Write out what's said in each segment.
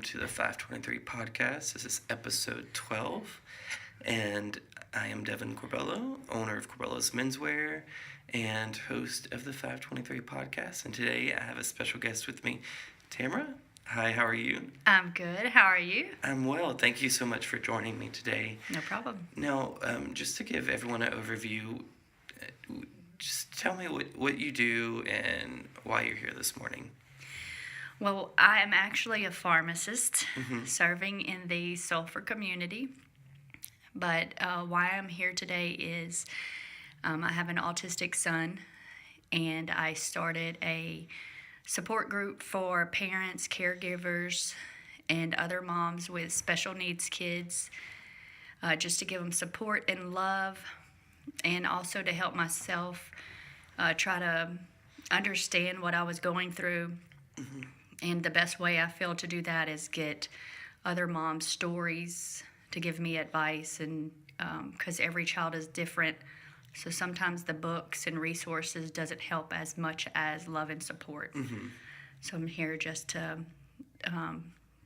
to the 523 podcast. This is episode 12, and I am Devin Corbello, owner of Corbello's Menswear and host of the 523 podcast. And today I have a special guest with me, Tamara. Hi, how are you? I'm good. How are you? I'm well. Thank you so much for joining me today. No problem. Now, just to give everyone an overview, just tell me what you do and why you're here this morning. Well, I am actually a pharmacist serving in the Sulphur community. But why I'm here today is I have an autistic son, and I started a support group for parents, caregivers, and other moms with special needs kids, just to give them support and love, and also to help myself try to understand what I was going through. And the best way I feel to do that is get other moms' stories to give me advice, and because every child is different, so sometimes the books and resources doesn't help as much as love and support. So I'm here just to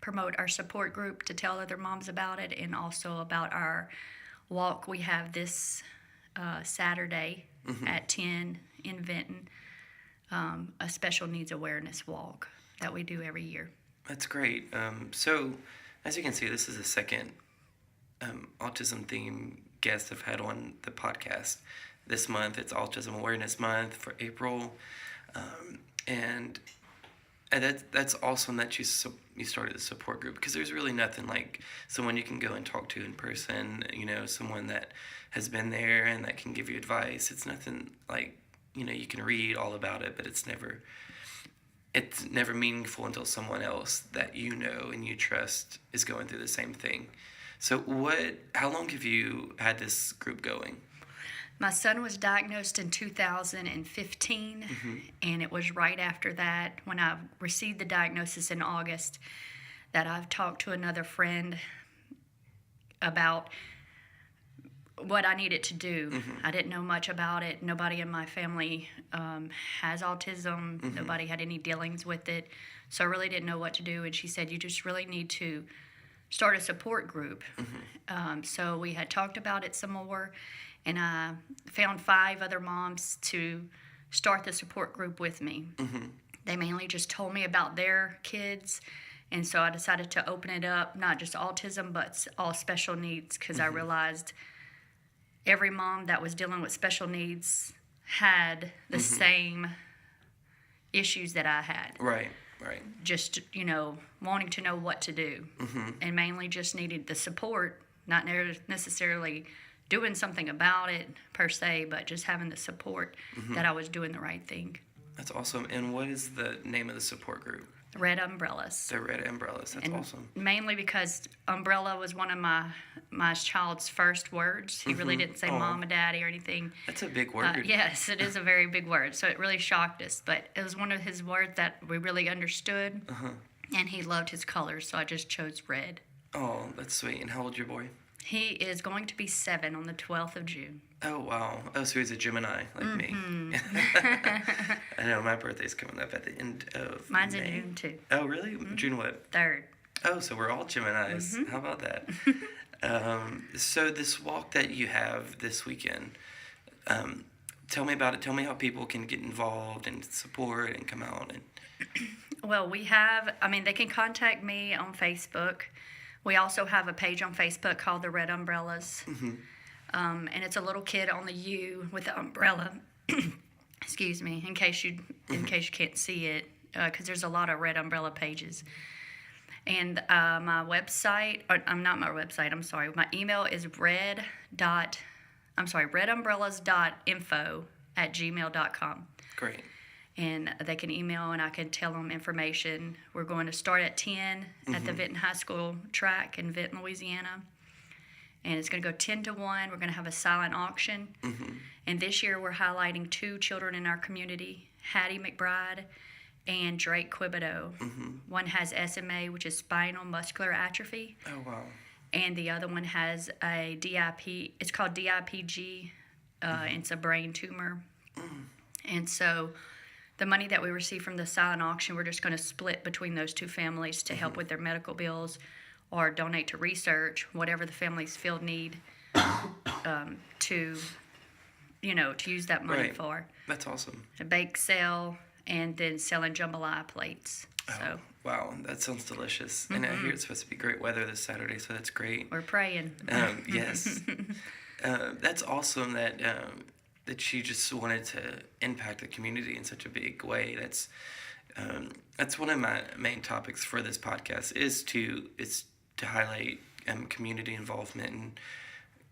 promote our support group, to tell other moms about it, and also about our walk we have this Saturday at 10 in Vinton, a special needs awareness walk that we do every year. That's great. So, as you can see, this is the second autism theme guest I've had on the podcast. This month, it's Autism Awareness Month for April, and that's awesome that you started the support group, because there's really nothing like someone you can go and talk to in person. You know, someone that has been there and that can give you advice. It's nothing like, you can read all about it, but it's never meaningful until someone else that you know and you trust is going through the same thing. So how long have you had this group going? My son was diagnosed in 2015, and it was right after that, when I received the diagnosis in August, that I've talked to another friend about what I needed to do. I didn't know much about it. Nobody in my family has autism. Nobody had any dealings with it. So I really didn't know what to do. And she said, you just really need to start a support group. So we had talked about it some more, and I found 5 other moms to start the support group with me. They mainly just told me about their kids, and so I decided to open it up, not just autism, but all special needs, because I realized every mom that was dealing with special needs had the same issues that I had. Right. Just, wanting to know what to do. And mainly just needed the support, not necessarily doing something about it per se, but just having the support that I was doing the right thing. That's awesome. And what is the name of the support group? Red Umbrellas. The Red Umbrellas. That's awesome. Mainly because umbrella was one of my child's first words. He really didn't say mom or daddy or anything. That's a big word. Yes, it is a very big word. So it really shocked us. But it was one of his words that we really understood. And he loved his colors, so I just chose red. Oh, that's sweet. And how old's your boy? He is going to be 7 on the 12th of June. Oh, wow. Oh, so he's a Gemini, like me. I know, my birthday's coming up at the end of Mine's May. in June, too. Oh, really? June what? 3rd. Oh, so we're all Geminis. How about that? So this walk that you have this weekend, tell me about it. Tell me how people can get involved and support and come out. Well, they can contact me on Facebook. We also have a page on Facebook called the Red Umbrellas. And it's a little kid on the U with the umbrella. Excuse me, in case you can't see it, because there's a lot of Red Umbrella pages. And my website, not my website, I'm sorry. My email is redumbrellas.info@gmail.com. Great. And they can email, and I can tell them information. We're going to start at 10 at the Vinton High School track in Vinton, Louisiana. And it's going to go 10 to 1. We're going to have a silent auction. And this year we're highlighting 2 children in our community, Hattie McBride and Drake Quibido. One has SMA, which is spinal muscular atrophy. Oh, wow. And the other one has a DIP. It's called DIPG. It's a brain tumor. And so the money that we receive from the silent auction, we're just going to split between those two families to help with their medical bills or donate to research, whatever the families feel need to, to use that money Right. for. That's awesome. A bake sale and then selling jambalaya plates. So Oh, wow, that sounds delicious. And I hear it's supposed to be great weather this Saturday, so that's great. we're praying. Yes. That's awesome that she just wanted to impact the community in such a big way. That's one of my main topics for this podcast is to highlight community involvement and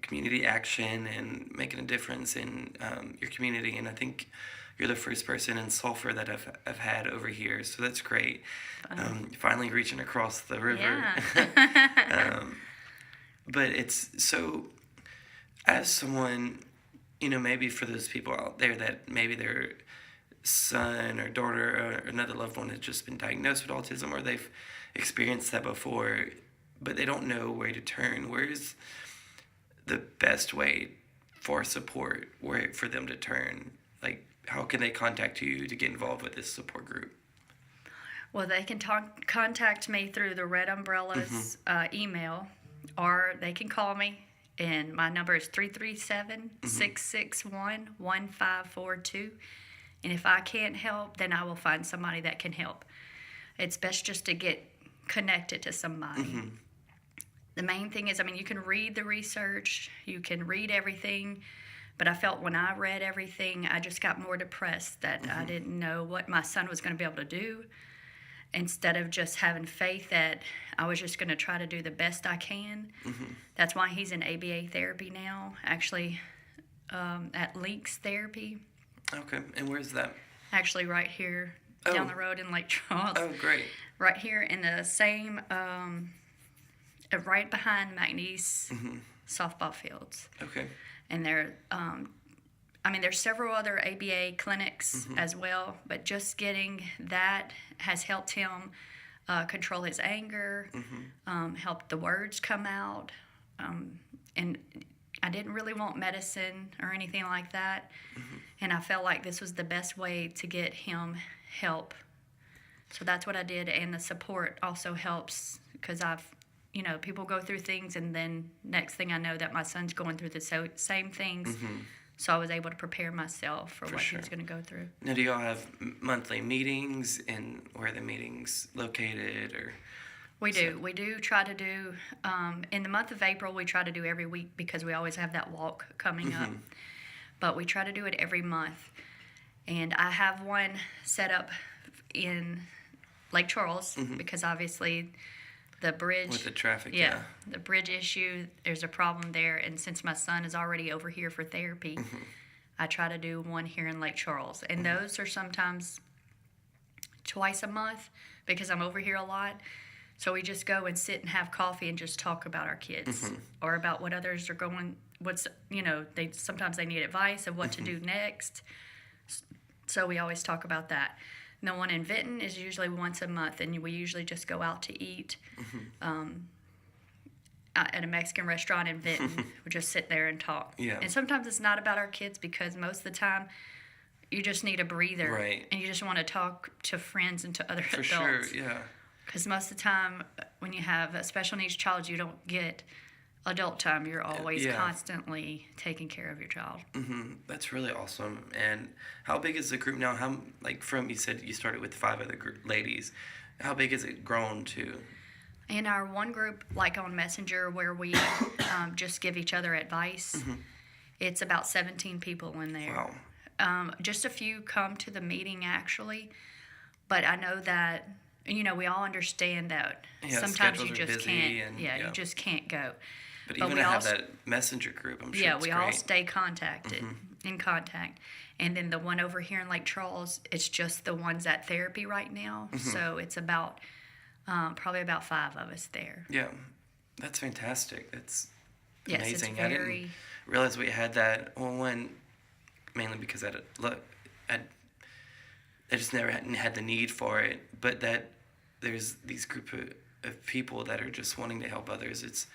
community action and making a difference in your community. And I think you're the first person in Sulphur that I've had over here, so that's great. Finally reaching across the river. Yeah. But it's so, as someone, maybe for those people out there that maybe their son or daughter or another loved one has just been diagnosed with autism, or they've experienced that before, but they don't know where to turn. Where is the best way for support, where for them to turn? Like, how can they contact you to get involved with this support group? Well, they can contact me through the Red Umbrella's email, or they can call me, and my number is 337-661-1542. And if I can't help, then I will find somebody that can help. It's best just to get connected to somebody. The main thing is, you can read the research, you can read everything, but I felt when I read everything, I just got more depressed that I didn't know what my son was going to be able to do. Instead of just having faith that I was just going to try to do the best I can. That's why he's in ABA therapy now, actually at Links Therapy. Okay, and where's that? Actually right here down the road in Lake Charles. Oh, great. Right here in the same, right behind McNeese softball fields. Okay. And there's several other ABA clinics as well, but just getting that has helped him control his anger, help the words come out. And I didn't really want medicine or anything like that. And I felt like this was the best way to get him help. So that's what I did. And the support also helps because people go through things, and then next thing I know that my son's going through the same things. So I was able to prepare myself for what he was going to go through. Now, do y'all have monthly meetings, and where are the meetings located? Or We do try to do, in the month of April, we try to do every week because we always have that walk coming up. But we try to do it every month. And I have one set up in Lake Charles because obviously the bridge. With the traffic, the bridge issue, there's a problem there. And since my son is already over here for therapy, I try to do one here in Lake Charles. And those are sometimes twice a month because I'm over here a lot. So we just go and sit and have coffee and just talk about our kids or about what others are going, sometimes they need advice of what to do next. So we always talk about that. And the one in Vinton is usually once a month, and we usually just go out to eat at a Mexican restaurant in Vinton. We just sit there and talk. Yeah. And sometimes it's not about our kids because most of the time you just need a breather. Right. And you just want to talk to friends and to other For adults. sure, yeah. Because most of the time when you have a special needs child, you don't get adult time. You're always constantly taking care of your child. That's really awesome. And how big is the group now? You said you started with 5 other ladies. How big has it grown to? In our one group, like on Messenger, where we just give each other advice, it's about 17 people in there. Wow. Just a few come to the meeting, but I know that, we all understand that sometimes you just can't. You just can't go. But even to have that messenger group, I'm sure it's we great. all stay in contact. And then the one over here in Lake Charles, it's just the ones at therapy right now. So it's about probably about 5 of us there. Yeah, that's fantastic. That's Yes, amazing. it's I didn't realize we had that. Well, mainly because I just never had the need for it. But that there's these group of people that are just wanting to help others. It's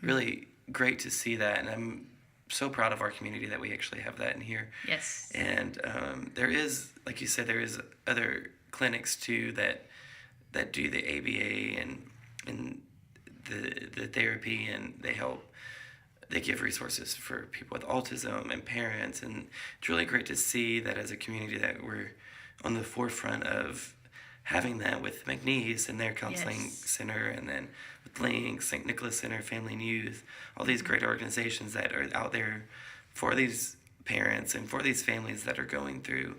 really great to see that, and I'm so proud of our community that we actually have that in here. Yes. And there is, like you said, there is other clinics too that do the ABA and the therapy, and they give resources for people with autism and parents, and it's really great to see that as a community that we're on the forefront of having that with McNeese and their counseling center, and then with Link, St. Nicholas Center, Family and Youth, all these great organizations that are out there for these parents and for these families that are going through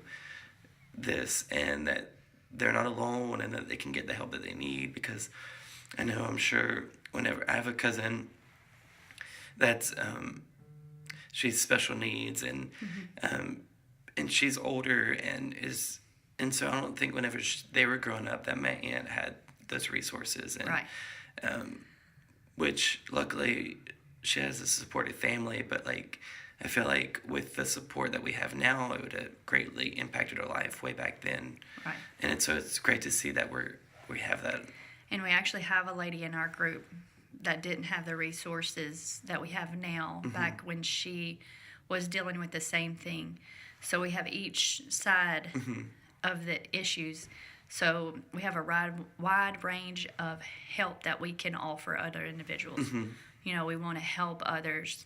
this, and that they're not alone and that they can get the help that they need. Because I know, I'm sure, whenever I have a cousin that's she's special needs, and and she's older, and so I don't think whenever they were growing up that my aunt had those resources, and Right. Which luckily she has a supportive family, but like I feel like with the support that we have now, it would have greatly impacted her life way back then. Right. And so it's great to see that we have that. And we actually have a lady in our group that didn't have the resources that we have now back when she was dealing with the same thing. So we have each side of the issues. So we have a wide range of help that we can offer other individuals. You know, we want to help others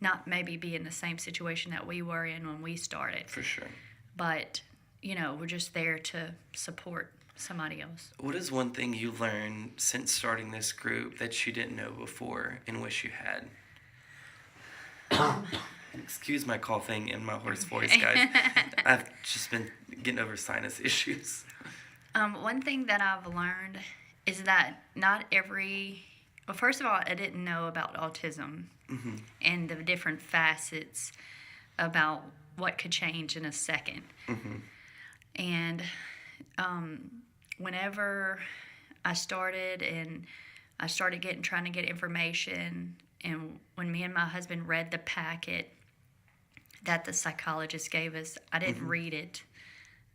not maybe be in the same situation that we were in when we started. For sure. But, you know, we're just there to support somebody else. What is one thing you learned since starting this group that you didn't know before and wish you had? Excuse my coughing and my hoarse voice, guys. I've just been getting over sinus issues. One thing that I've learned is that well, first of all, I didn't know about autism and the different facets about what could change in a second. And whenever I started trying to get information, and when me and my husband read the packet that the psychologist gave us, I didn't read it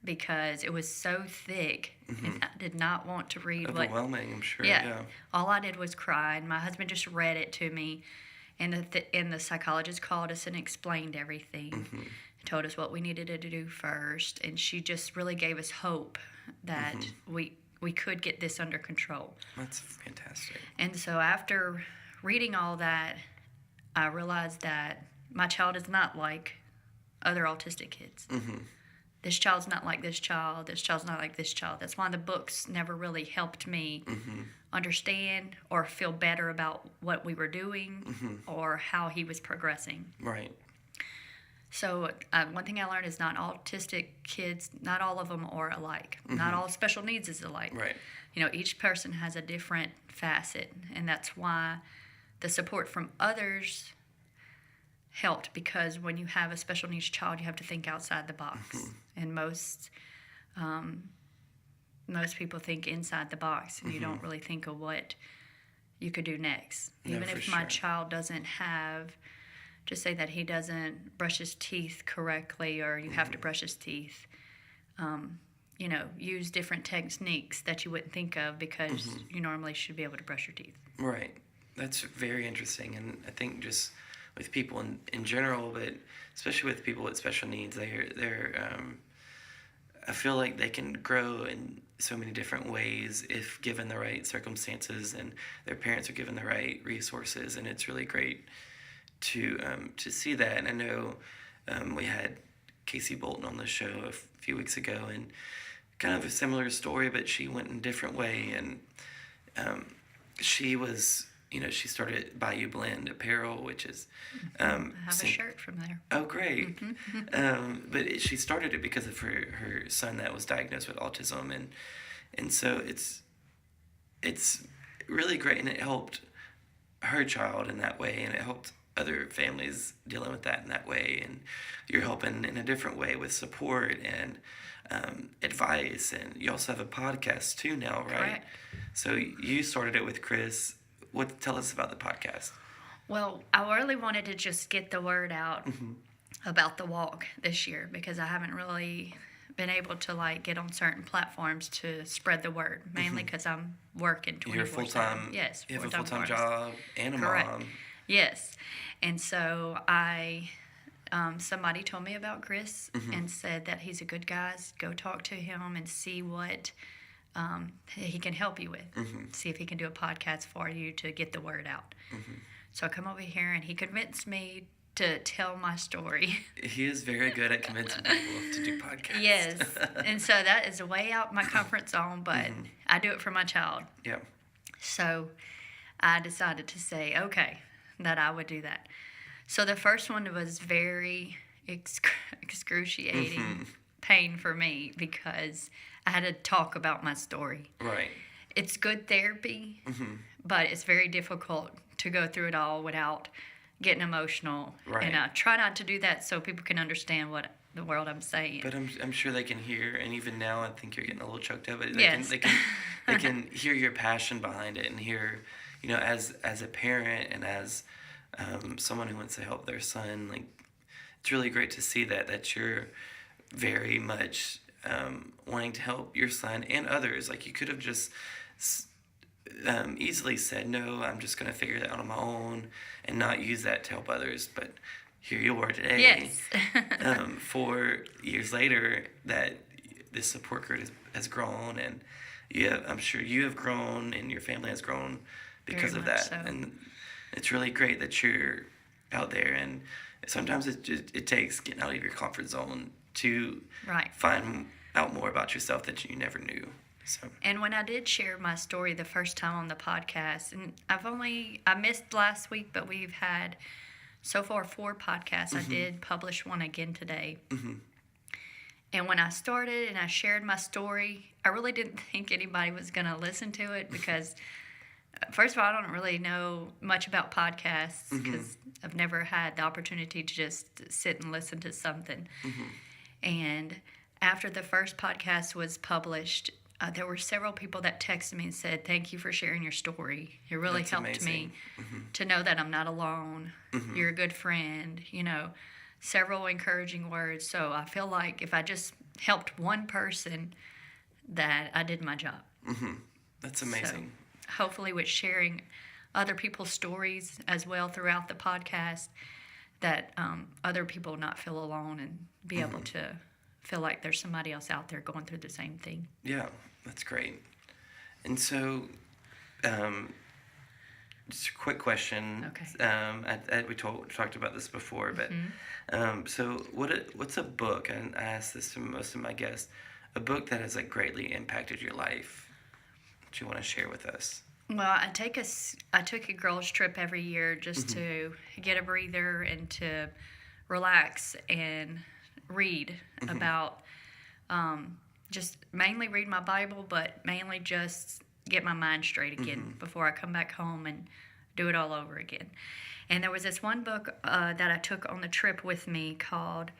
because it was so thick, and I did not want to read Overwhelming, I'm sure. Yeah. All I did was cry, and my husband just read it to me, and the psychologist called us and explained everything, told us what we needed to do first, and she just really gave us hope that we could get this under control. That's fantastic. And so after reading all that, I realized that my child is not like other autistic kids. This child's not like this child. This child's not like this child. That's why the books never really helped me understand or feel better about what we were doing or how he was progressing. Right. So one thing I learned is not autistic kids, not all of them are alike. Not all special needs is alike. Right. You know, each person has a different facet, and that's why the support from others helped, because when you have a special needs child, you have to think outside the box. And most people think inside the box, and you don't really think of what you could do next. Even if my child doesn't have, just say that he doesn't brush his teeth correctly, or you have to brush his teeth, you know, use different techniques that you wouldn't think of because you normally should be able to brush your teeth. Right. That's very interesting. And I think just with people in general, but especially with people with special needs, they're I feel like they can grow in so many different ways if given the right circumstances and their parents are given the right resources. And it's really great to see that. And I know we had Casey Bolton on the show a few weeks ago, and kind of a similar story, but she went in a different way. And she was, you know, she started Bayou Blend Apparel, which is... I have a shirt from there. Oh, great. But she started it because of her son that was diagnosed with autism. And so it's really great, and it helped her child in that way, and it helped other families dealing with that in that way. And you're helping in a different way with support and advice. And you also have a podcast too now, right? Correct. So you started it with Chris. Tell us about the podcast. Well, I really wanted to just get the word out about the walk this year, because I haven't really been able to get on certain platforms to spread the word, mainly because I'm working 24/7. You're full-time. Yes, You have a full-time artist. job and a Correct. mom. Yes. And so somebody told me about Chris and said that he's a good guy. Go talk to him and see what he can help you with. See if he can do a podcast for you to get the word out. So I come over here and he convinced me to tell my story. He is very good at convincing people to do podcasts. Yes. And so that is way out my comfort zone, but I do it for my child. Yeah. So I decided to say, okay, that I would do that. So the first one was very excruciating pain for me because I had to talk about my story. Right. It's good therapy, but it's very difficult to go through it all without getting emotional. Right. And I try not to do that so people can understand what the world I'm saying. But I'm sure they can hear, and even now I think you're getting a little choked up. But Yes. They can hear your passion behind it and hear, as a parent and as someone who wants to help their son, like it's really great to see that you're very much wanting to help your son and others. Like you could have just easily said, no, I'm just going to figure that out on my own and not use that to help others. But here you are today, Yes. 4 years later, that this support group has grown, and I'm sure you have grown and your family has grown because Very of much that. so. And it's really great that you're out there. And sometimes it takes getting out of your comfort zone to Right. find out more about yourself that you never knew. So And when I did share my story the first time on the podcast, and I missed last week, but we've had so far 4 podcasts. I did publish one again today. And when I started and I shared my story, I really didn't think anybody was going to listen to it because, first of all, I don't really know much about podcasts because I've never had the opportunity to just sit and listen to something. And after the first podcast was published, there were several people that texted me and said, thank you for sharing your story. It really That's helped amazing. me to know that I'm not alone. You're a good friend, several encouraging words. So I feel like if I just helped one person, that I did my job. that's amazing. So hopefully with sharing other people's stories as well throughout the podcast, that other people not feel alone and be able to feel like there's somebody else out there going through the same thing. Yeah, that's great. And so, just a quick question. Okay. We talked about this before, but so what's a book? And I ask this to most of my guests. A book that has greatly impacted your life that you want to share with us. Well, I took a girls' trip every year just to get a breather and to relax and read about just mainly read my Bible, but mainly just get my mind straight again before I come back home and do it all over again. And there was this one book that I took on the trip with me called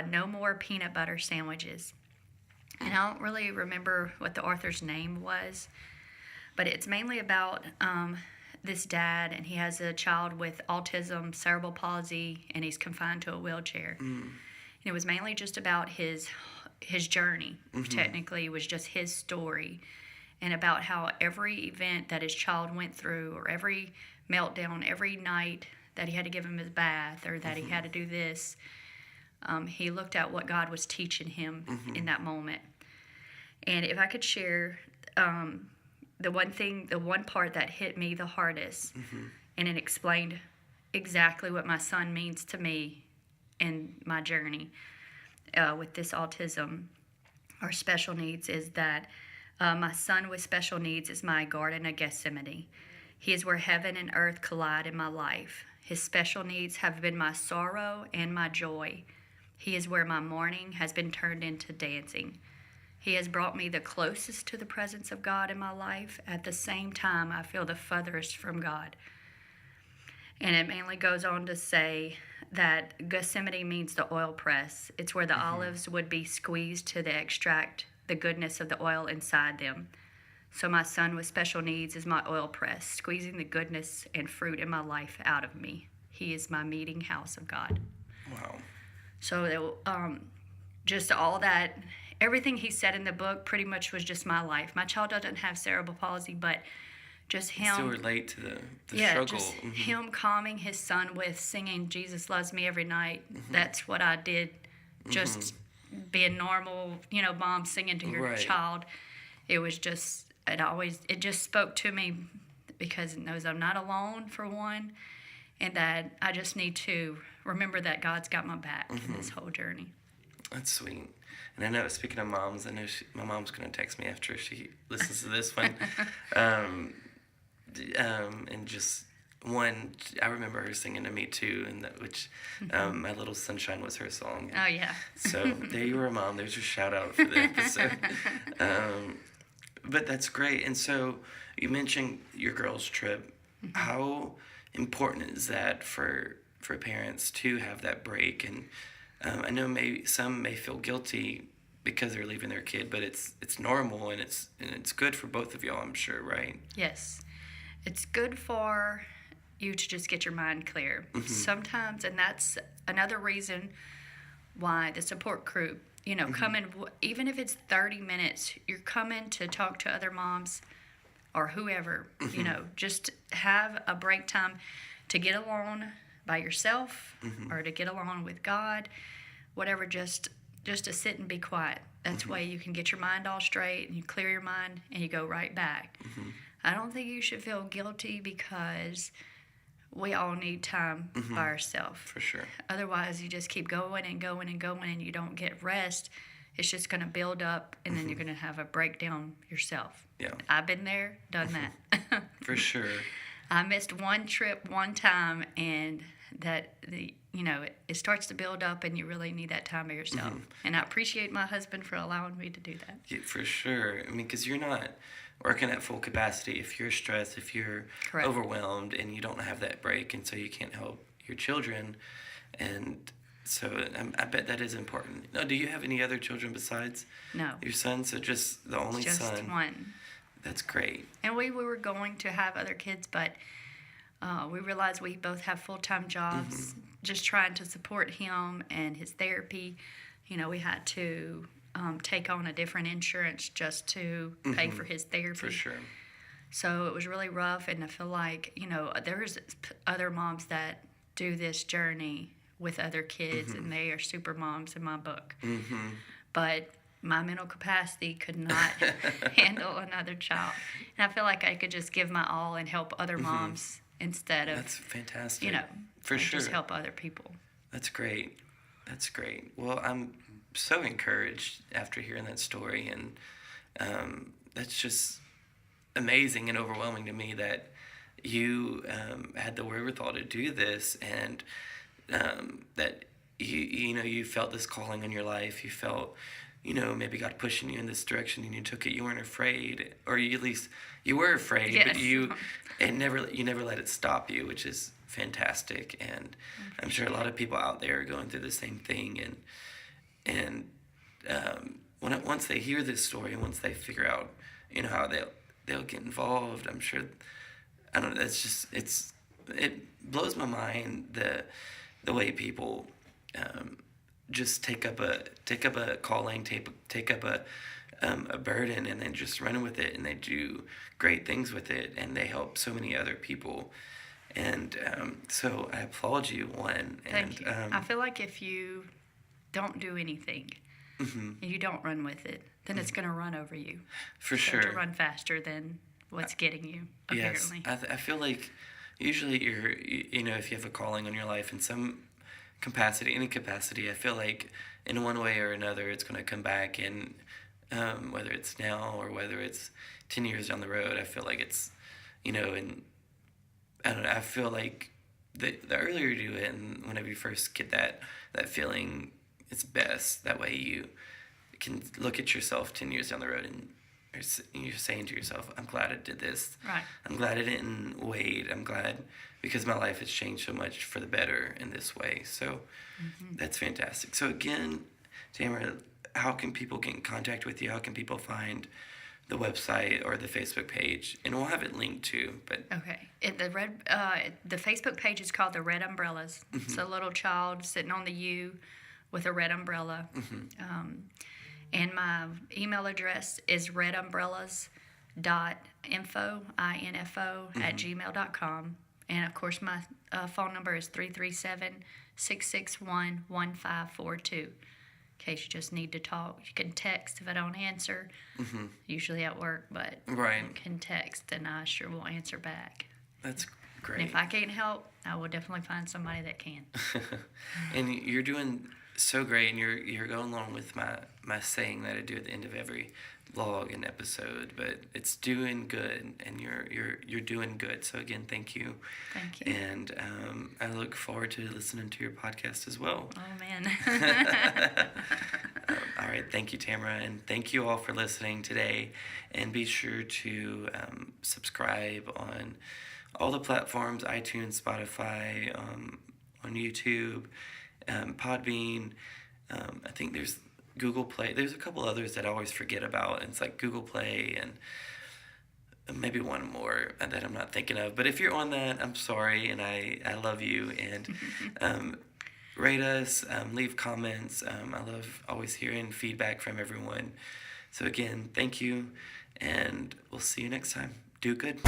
No More Peanut Butter Sandwiches. And I don't really remember what the author's name was, but it's mainly about this dad, and he has a child with autism, cerebral palsy, and he's confined to a wheelchair. And it was mainly just about his journey. Technically, it was just his story, and about how every event that his child went through, or every meltdown, every night that he had to give him his bath, or that he had to do this, he looked at what God was teaching him in that moment. And if I could share the one part that hit me the hardest, and it explained exactly what my son means to me in my journey with this autism or special needs, is that my son with special needs is my Garden of Gethsemane. He is where heaven and earth collide in my life. His special needs have been my sorrow and my joy. He is where my mourning has been turned into dancing. He has brought me the closest to the presence of God in my life. At the same time, I feel the furthest from God. And it mainly goes on to say that Gethsemane means the oil press. It's where the olives would be squeezed to extract the goodness of the oil inside them. So my son with special needs is my oil press, squeezing the goodness and fruit in my life out of me. He is my meeting house of God. Wow. So just all that, everything he said in the book pretty much was just my life. My child doesn't have cerebral palsy, but just Still him. relate to the Yeah, struggle. just him calming his son with singing "Jesus Loves Me Every Night." That's what I did. Just being normal, mom singing to your Right. child. It was just it just spoke to me because it knows I'm not alone for one, and that I just need to remember that God's got my back in this whole journey. That's sweet. And I know, speaking of moms, I know my mom's going to text me after she listens to this one. And just one, I remember her singing to me too, and My Little Sunshine was her song. Oh, yeah. So there you were, Mom. There's your shout out for the episode. But that's great. And so you mentioned your girls' trip. How important is that for parents to have that break? And I know some may feel guilty because they're leaving their kid, but it's normal and it's good for both of y'all, I'm sure, right? Yes. It's good for you to just get your mind clear. Sometimes, and that's another reason why the support group, come in, even if it's 30 minutes, you're coming to talk to other moms or whoever, just have a break time to get alone by yourself or to get alone with God, whatever, just to sit and be quiet. That's why you can get your mind all straight and you clear your mind and you go right back. I don't think you should feel guilty because we all need time by ourselves. For sure. Otherwise, you just keep going and going and going and you don't get rest. It's just going to build up and then you're going to have a breakdown yourself. Yeah. I've been there, done that. For sure. I missed one trip one time, and that it starts to build up, and you really need that time by yourself. And I appreciate my husband for allowing me to do that. Yeah, for sure. I mean, because you're not working at full capacity if you're stressed, if you're Correct. overwhelmed, and you don't have that break, and so you can't help your children. And so I bet that is important. Now, do you have any other children besides No, your son? So just the only just son. one. That's great. And we were going to have other kids, but we realized we both have full-time jobs. Just trying to support him and his therapy. We had to take on a different insurance just to pay for his therapy. For sure. So it was really rough, and I feel like, there's other moms that do this journey with other kids, and they are super moms in my book. But my mental capacity could not handle another child. And I feel like I could just give my all and help other moms instead of, That's fantastic. For like, sure. just help other people. That's great. That's great. Well, I'm so encouraged after hearing that story, and that's just amazing and overwhelming to me that you had the wherewithal to do this, and that you felt this calling in your life. You felt maybe God pushing you in this direction, and you took it. You weren't afraid, or at least you were afraid, Yes. but you never let it stop you, which is fantastic. And I'm sure a lot of people out there are going through the same thing. And once they hear this story, and once they figure out how they'll get involved, I'm sure. I don't know. It blows my mind the way people just take up a calling, take up a burden, and then just run with it, and they do great things with it, and they help so many other people. And so I applaud you, one. Thank you. I feel like if you don't do anything and you don't run with it, then it's going to run over you. For So sure. to run faster than what's getting you, Yes, apparently. I feel like usually if you have a calling on your life in some capacity, any capacity, I feel like in one way or another it's going to come back, and whether it's now or whether it's 10 years down the road, I feel like it's, and I don't know, I feel like the earlier you do it, and whenever you first get that feeling, it's best. That way you can look at yourself 10 years down the road, and you're saying to yourself, I'm glad I did this. Right. I'm glad I didn't wait. I'm glad because my life has changed so much for the better in this way. So that's fantastic. So again, Tamara, how can people get in contact with you? How can people find the website or the Facebook page? And we'll have it linked too. But Okay. The Facebook page is called The Red Umbrellas. It's a little child sitting on the U with a red umbrella. And my email address is redumbrellas.com info, info at gmail.com. And of course, my phone number is 337-661-1542. In case you just need to talk, you can text if I don't answer. Usually at work, but Right. you can text, and I sure will answer back. That's And great. if I can't help, I will definitely find somebody that can. And you're doing so great, and you're going along with my saying that I do at the end of every vlog and episode, but it's doing good, and you're doing good. So again, thank you. Thank you. And I look forward to listening to your podcast as well. Oh, man. All right, thank you, Tamara, and thank you all for listening today. And be sure to subscribe on all the platforms: iTunes, Spotify, on YouTube, Podbean. I think there's Google Play. There's a couple others that I always forget about. It's like Google Play and maybe one more that I'm not thinking of. But if you're on that, I'm sorry, and I love you. And rate us, leave comments. I love always hearing feedback from everyone. So again, thank you, and we'll see you next time. Do good.